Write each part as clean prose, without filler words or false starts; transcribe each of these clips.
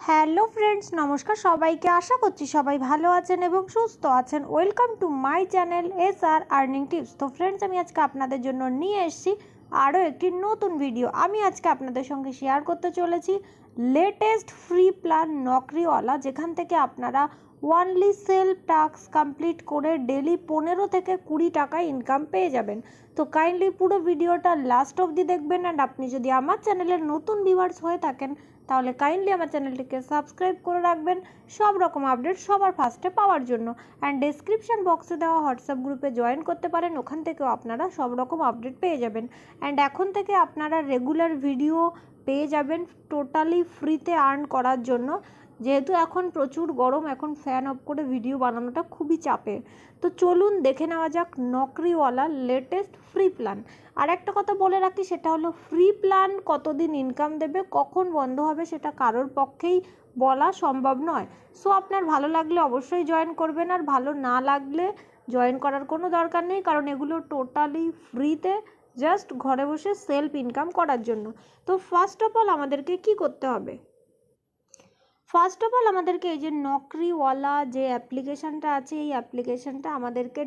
Hello friends, নমস্কার সবাইকে। আশা করছি সবাই ভালো আছেন এবং সুস্থ আছেন। Welcome to my channel SR earning tips. তো ফ্রেন্ডস, আমি আজকে আপনাদের জন্য নিয়ে এসেছি আরও একটি নতুন ভিডিও। আমি আজকে আপনাদের সঙ্গে শেয়ার করতে চলেছি লেটেস্ট ফ্রি প্ল্যান নকরিওয়ালা, যেখান থেকে আপনারা ওয়ানলি সেলফ টাস্ক কমপ্লিট করে ডেলি 15 থেকে 20 টাকা ইনকাম পেয়ে যাবেন। তো কাইন্ডলি পুরো ভিডিওটা লাস্ট অবধি দেখবেন। অ্যান্ড আপনি যদি আমার চ্যানেলের নতুন ভিউয়ার্স হয়ে থাকেন তাহলে কাইন্ডলি আমার চ্যানেলটিকে সাবস্ক্রাইব করে রাখবেন সব রকম আপডেট সবার ফার্স্টে পাওয়ার জন্য। অ্যান্ড ডেসক্রিপশন বক্সে দেওয়া হোয়াটসঅ্যাপ গ্রুপে জয়েন করতে পারেন, ওখান থেকেও আপনারা সব রকম আপডেট পেয়ে যাবেন। অ্যান্ড এখন থেকে আপনারা রেগুলার ভিডিও পেয়ে যাবেন টোটালি ফ্রিতে আর্ন করার জন্য। যেহেতু এখন প্রচুর গরম, এখন ফ্যান অফ করে ভিডিও বানানোটা খুবই চাপের। তো চলুন দেখে নেওয়া যাক নকরিওয়ালা লেটেস্ট ফ্রি প্ল্যান। আর একটা কথা বলে রাখি, সেটা হলো ফ্রি প্ল্যান কতদিন ইনকাম দেবে, কখন বন্ধ হবে, সেটা কারোর পক্ষেই বলা সম্ভব নয়। সো আপনার ভালো লাগলে অবশ্যই জয়েন করবেন, আর ভালো না লাগলে জয়েন করার কোনো দরকার নেই, কারণ এগুলো টোটালি ফ্রিতে, জাস্ট ঘরে বসে সেলফ ইনকাম করার জন্য। তো ফার্স্ট অফ অল আমাদেরকে কি করতে হবে? ফার্স্ট অফ অল আমাদেরকে এই যে নকরিওয়ালা যে অ্যাপ্লিকেশানটা আছে, এই অ্যাপ্লিকেশানটা আমাদেরকে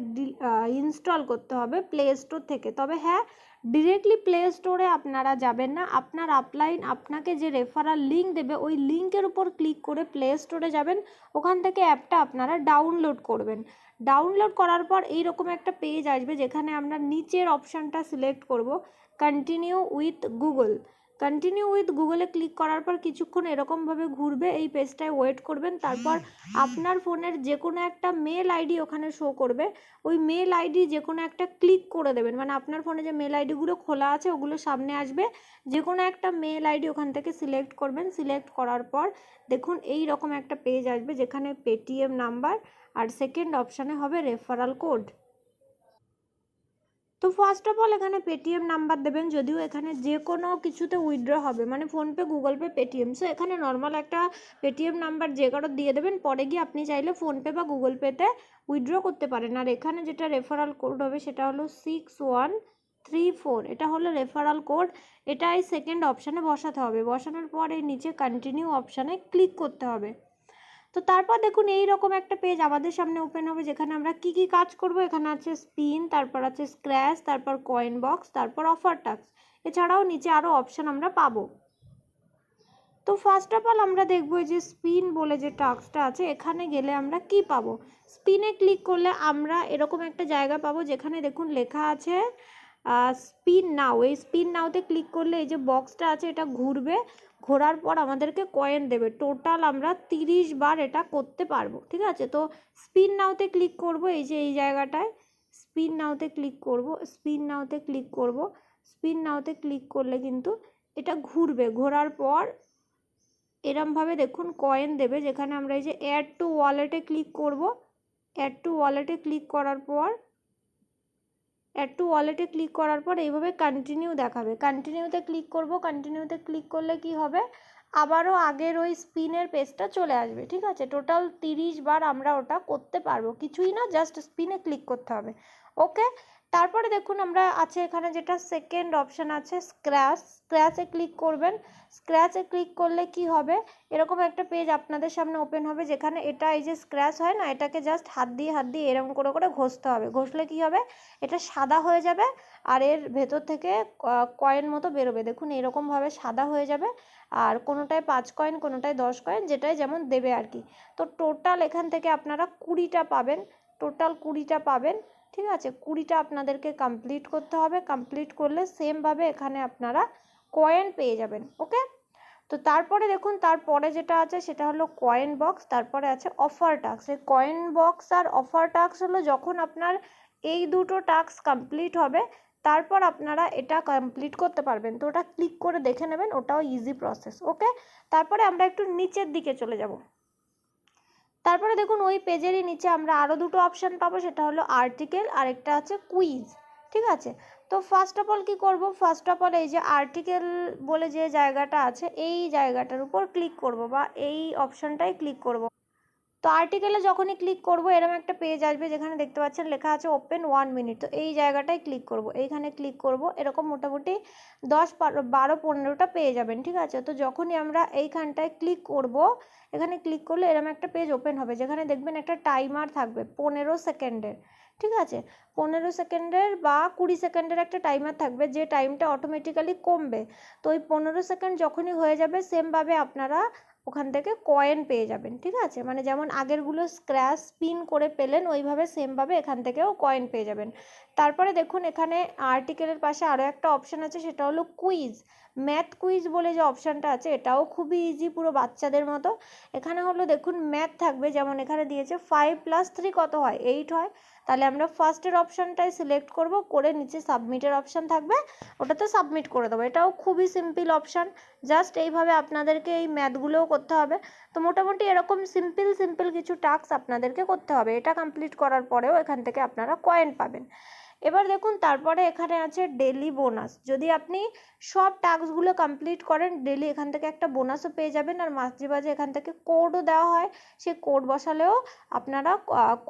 ইনস্টল করতে হবে প্লে স্টোর থেকে। তবে হ্যাঁ, ডিরেক্টলি প্লে স্টোরে আপনারা যাবেন না, আপনার আপলাইন আপনাকে যে রেফারাল লিঙ্ক দেবে ওই লিঙ্কের উপর ক্লিক করে প্লে স্টোরে যাবেন। ওখান থেকে অ্যাপটা আপনারা ডাউনলোড করবেন। ডাউনলোড করার পর এইরকম একটা পেজ আসবে, যেখানে আমরা নিচের অপশানটা সিলেক্ট করব, continue with Google. Continue with গুগলে ক্লিক করার পর কিছুক্ষণ এরকমভাবে ঘুরবে, এই পেজটায় ওয়েট করবেন। তারপর আপনার ফোনের যে কোনো একটা মেল আইডি ওখানে শো করবে, ওই মেল আইডি যে কোনো একটা ক্লিক করে দেবেন। মানে আপনার ফোনে যে মেল আইডিগুলো খোলা আছে ওগুলো সামনে আসবে, যে কোনো একটা মেল আইডি ওখান থেকে সিলেক্ট করবেন। সিলেক্ট করার পর দেখুন এই রকম একটা পেজ আসবে, যেখানে পেটিএম নাম্বার আর সেকেন্ড অপশানে হবে রেফারাল কোড। তো ফার্স্ট অফ অল এখানে পেটিএম নাম্বার দেবেন, যদিও এখানে যে কোনো কিছুতে উইথড্র হবে, মানে PhonePe, Google pay, Paytm. So এখানে নর্মাল একটা পেটিএম নাম্বার যে কারোর দিয়ে দেবেন, পরে গিয়ে আপনি চাইলে ফোনপে বা গুগল পেতে উইথড্র করতে পারেন। আর এখানে যেটা রেফারাল কোড হবে সেটা হলো 6134, এটা হলো রেফারাল কোড। এটা এই সেকেন্ড অপশানে বসাতে হবে। বসানোর পর এই নিচে কন্টিনিউ অপশানে ক্লিক করতে হবে। তো তারপর দেখুন এই রকম একটা পেজ আমাদের সামনে ওপেন হবে, যেখানে আমরা কি কি কাজ করব। এখানে আছে স্পিন, তারপর আছে স্ক্র্যাচ, তারপর কয়েন বক্স, তারপর অফার টাস্ক। এছাড়াও নিচে আরও অপশান আমরা পাবো। তো ফার্স্ট অফ অল আমরা দেখবো যে স্পিন বলে যে টাস্কটা আছে, এখানে গেলে আমরা কি পাবো। স্পিনে ক্লিক করলে আমরা এরকম একটা জায়গা পাবো, যেখানে দেখুন লেখা আছে স্পিন নাও। এই স্পিন নাওতে ক্লিক করলে এই যে বক্সটা আছে এটা ঘুরবে, ঘোরার পর আমাদেরকে কয়েন দেবে। টোটাল আমরা 30 বার এটা করতে পারবো, ঠিক আছে। তো স্পিন নাওতে ক্লিক করব, এই যে এই জায়গাটায় স্পিন নাওতে ক্লিক করব, স্পিন নাওতে ক্লিক করব। স্পিন নাওতে ক্লিক করলে কিন্তু এটা ঘুরবে, ঘোরার পর এরমভাবে দেখুন কয়েন দেবে, যেখানে আমরা এই যে অ্যাড টু ওয়ালেটে ক্লিক করব। অ্যাড টু ওয়ালেটে ক্লিক করার পর এইভাবে কন্টিনিউ দেখাবে। কন্টিনিউতে ক্লিক করব। কন্টিনিউতে ক্লিক করলে কি হবে, আবারও আগের ওই স্পিনের পেজটা চলে আসবে, ঠিক আছে। টোটাল 30 বার আমরা ওটা করতে পারবো, কিছুই না, জাস্ট স্পিনে ক্লিক করতে হবে। ওকে, তারপরে দেখুন আমরা আছে এখানে যেটা সেকেন্ড অপশান আছে স্ক্র্যাচ। স্ক্র্যাচে ক্লিক করবেন। স্ক্র্যাচে ক্লিক করলে কি হবে, এরকম একটা পেজ আপনাদের সামনে ওপেন হবে, যেখানে এটা এই যে স্ক্র্যাচ হয় না, এটাকে জাস্ট হাত দিয়ে এরকম করে করে ঘষতে হবে। ঘষলে কি হবে, এটা সাদা হয়ে যাবে, আর এর ভেতর থেকে কয়েন মতো বেরোবে। দেখুন এরকমভাবে সাদা হয়ে যাবে, আর কোনোটায় 5 কয়েন, কোনোটায় 10 কয়েন, যেটাই যেমন দেবে আর কি। তো টোটাল এখান থেকে আপনারা 20টা পাবেন, টোটাল 20টা পাবেন, ঠিক আছে। 20টা আপনাদেরকে কমপ্লিট করতে হবে। কমপ্লিট করলে সেমভাবে এখানে আপনারা কয়েন পেয়ে যাবেন। ওকে, তো তারপরে দেখুন তারপরে যেটা আছে সেটা হলো কয়েন বক্স, তারপরে আছে অফার টাস্ক। এই কয়েন বক্স আর অফার টাস্ক হলো যখন আপনার এই দুটো টাস্ক কমপ্লিট হবে, তারপর আপনারা এটা কমপ্লিট করতে পারবেন। তো ওটা ক্লিক করে দেখে নেবেন, ওটাও ইজি প্রসেস। ওকে, তারপরে আমরা একটু নিচের দিকে চলে যাব। তারপরে দেখুন ওই পেজেরই নিচে আমরা আরও দুটো অপশান পাবো, সেটা হলো আর্টিকেল আর একটা আছে কুইজ, ঠিক আছে। তো ফার্স্ট অফ অল কী করবো, ফার্স্ট অফ অল এই যে আর্টিকেল বলে যে জায়গাটা আছে, এই জায়গাটার উপর ক্লিক করব, বা এই অপশানটাই ক্লিক করব। তো আর্টিকেলে যখনই ক্লিক করব এরকম একটা পেজ আসবে যেখানে দেখতে পাচ্ছেন লেখা আছে ওপেন 1 মিনিট। তো এই জায়গাটায় ক্লিক করব, এইখানে ক্লিক করব, এরকম মোটামুটি 10-12-15টা পেয়ে যাবেন, ঠিক আছে। তো যখনই আমরা এইখানটায় ক্লিক করব, এখানে ক্লিক করলে এরকম একটা পেজ ওপেন হবে যেখানে দেখবেন একটা টাইমার থাকবে 15 সেকেন্ডের, ঠিক আছে। 15 সেকেন্ডের বা 20 সেকেন্ডের একটা টাইমার থাকবে যে টাইমটা অটোমেটিক্যালি কমবে। তো ওই 15 সেকেন্ড যখনই হয়ে যাবে সেমভাবে আপনারা ওখান থেকে কয়েন পেয়ে যাবেন, ঠিক আছে। মানে যেমন আগেরগুলো স্ক্র্যাচ স্পিন করে পেলেন ওইভাবে সেমভাবে এখান থেকেও কয়েন পেয়ে যাবেন। তারপরে দেখুন এখানে আর্টিকেলের পাশে আরও একটা অপশান আছে, সেটা হলো কুইজ। ম্যাথ কুইজ বলে যে অপশানটা আছে এটাও খুবই ইজি, পুরো বাচ্চাদের মতো। এখানে হলো দেখুন ম্যাথ থাকবে, যেমন এখানে দিয়েছে 5 + 3 কত হয়, 8 হয়। তাহলে আমরা ফার্স্টের অপশানটাই সিলেক্ট করব, করে নিচে সাবমিটের অপশান থাকবে, ওটাতে সাবমিট করে দেবো। এটাও খুবই সিম্পল অপশান, জাস্ট এইভাবে আপনাদেরকে এই ম্যাথগুলোও করতে হবে। তো মোটামুটি এরকম সিম্পল কিছু টাস্ক আপনাদেরকে করতে হবে। এটা কমপ্লিট করার পরেও এখান থেকে আপনারা কয়েন পাবেন। এবার দেখুন তারপরে এখানে আছে ডেলি বোনাস। যদি আপনি সব টাস্কগুলো কমপ্লিট করেন ডেলি এখান থেকে একটা বোনাসও পেয়ে যাবেন, আর মাঝে মাঝে এখান থেকে কোডও দেওয়া হয়, সেই কোড বসালেও আপনারা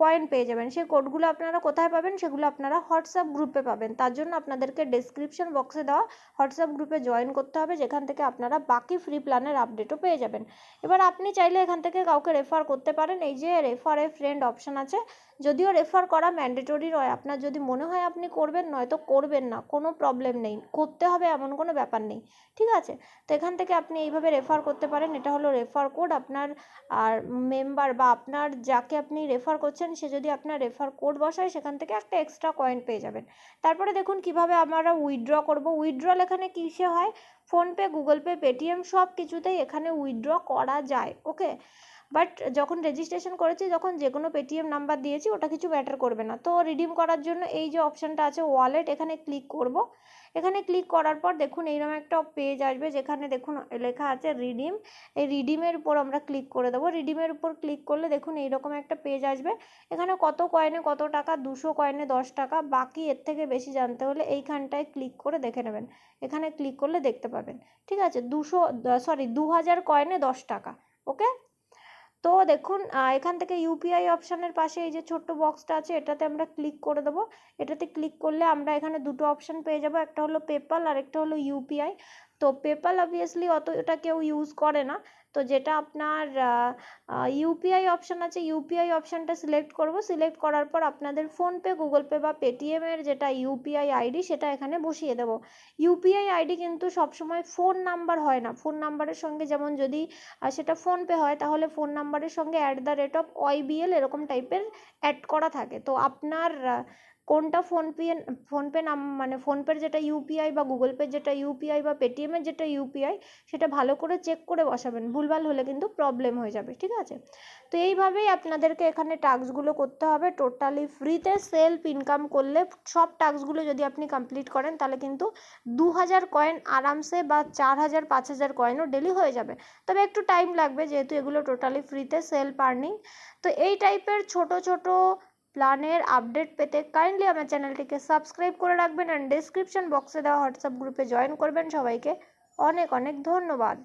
কয়েন পেয়ে যাবেন। সেই কোডগুলো আপনারা কোথায় পাবেন, সেগুলো আপনারা হোয়াটসঅ্যাপ গ্রুপে পাবেন। তার জন্য আপনাদেরকে ডেসক্রিপশন বক্সে দেওয়া হোয়াটসঅ্যাপ গ্রুপে জয়েন করতে হবে, যেখান থেকে আপনারা বাকি ফ্রি প্ল্যানের আপডেটও পেয়ে যাবেন। এবার আপনি চাইলে এখান থেকে কাউকে রেফার করতে পারেন, এই যে রেফার এ ফ্রেন্ড অপশান আছে। যদিও রেফার করা ম্যান্ডেটরি নয়, আপনার যদি মনে হয় আপনি করবেন, নয়তো করবেন না, কোনো প্রবলেম নেই, করতে হবে এমন কোনো ব্যাপার নেই, ঠিক আছে। তো এখান থেকে আপনি এইভাবে রেফার করতে পারেন। এটা হলো রেফার কোড, আপনার আর মেম্বার বা আপনার যাকে আপনি রেফার করছেন সে যদি আপনার রেফার কোড বসায় সেখান থেকে একটা এক্সট্রা কয়েন পেয়ে যাবেন। তারপরে দেখুন কিভাবে আমরা উইথড্র করব। উইথড্রল এখানে কিসে হয়, ফোনপে, গুগল পে, পেটিএম সব কিছুতেই এখানে উইথড্র করা যায়, ওকে। বাট যখন রেজিস্ট্রেশন করেছি যখন যে কোনো পেটিএম নাম্বার দিয়েছি ওটা কিছু ম্যাটার করবে না। তো রিডিম করার জন্য এই যে অপশানটা আছে ওয়ালেট, এখানে ক্লিক করব। এখানে ক্লিক করার পর দেখুন এইরকম একটা পেজ আসবে যেখানে দেখুন লেখা আছে রিডিম। এই রিডিমের উপর আমরা ক্লিক করে দেবো। রিডিমের উপর ক্লিক করলে দেখুন এইরকম একটা পেজ আসবে। এখানে কত কয়েনে কত টাকা, 200 কয়েনে 10 টাকা, বাকি এর থেকে বেশি জানতে হলে এইখানটায় ক্লিক করে দেখে নেবেন। এখানে ক্লিক করলে দেখতে পাবেন, ঠিক আছে। 2000 কয়েনে 10 টাকা, ওকে। তো দেখুন এখান থেকে ইউপিআই অপশানের পাশে এই যে ছোট্ট বক্সটা আছে এটাতে আমরা ক্লিক করে দেবো। এটাতে ক্লিক করলে আমরা এখানে দুটো অপশান পেয়ে যাবো, একটা হলো পেপ্যাল আর একটা হলো ইউপিআই। তো পেপ্যাল অবভিয়াসলি এটা কেউ ইউজ করে না। তো যেটা আপনার ইউপিআই অপশান আছে ইউপিআই অপশানটা সিলেক্ট করব। সিলেক্ট করার পর আপনাদের ফোনপে, গুগল পে বা পেটিএমের যেটা ইউপিআই আইডি সেটা এখানে বসিয়ে দেবো। ইউপিআই আইডি কিন্তু সবসময় ফোন নাম্বার হয় না, ফোন নাম্বারের সঙ্গে যেমন যদি সেটা ফোনপে হয় তাহলে ফোন নাম্বারের সঙ্গে @OIBL এরকম টাইপের অ্যাড করা থাকে। তো আপনার কোনটা ফোনপে মানে ফোনপের যেটা ইউপিআই বা গুগল পের যেটা ইউপিআই বা পেটিএমের যেটা ইউপিআই সেটা ভালো করে চেক করে বসাবেন, ভুলভাল হলে কিন্তু প্রবলেম হয়ে যাবে, ঠিক আছে। তো এইভাবেই আপনাদেরকে এখানে টাস্কগুলো করতে হবে। টোটালি ফ্রিতে সেলফ ইনকাম করলে সব টাস্কগুলো যদি আপনি কমপ্লিট করেন তাহলে কিন্তু 2000 কয়েন আরামসে বা 4000-5000 কয়েনও ডেলি হয়ে যাবে। তবে একটু টাইম লাগবে যেহেতু এগুলো টোটালি ফ্রিতে সেলফ আর্নিং। তো এই টাইপের ছোট প্ল্যানের আপডেট পেতে কাইন্ডলি আমার চ্যানেলটিকে সাবস্ক্রাইব করে রাখবেন অ্যান্ড ডেসক্রিপশন বক্সে দেওয়া হোয়াটসঅ্যাপ গ্রুপে জয়েন করবেন। সবাইকে অনেক ধন্যবাদ।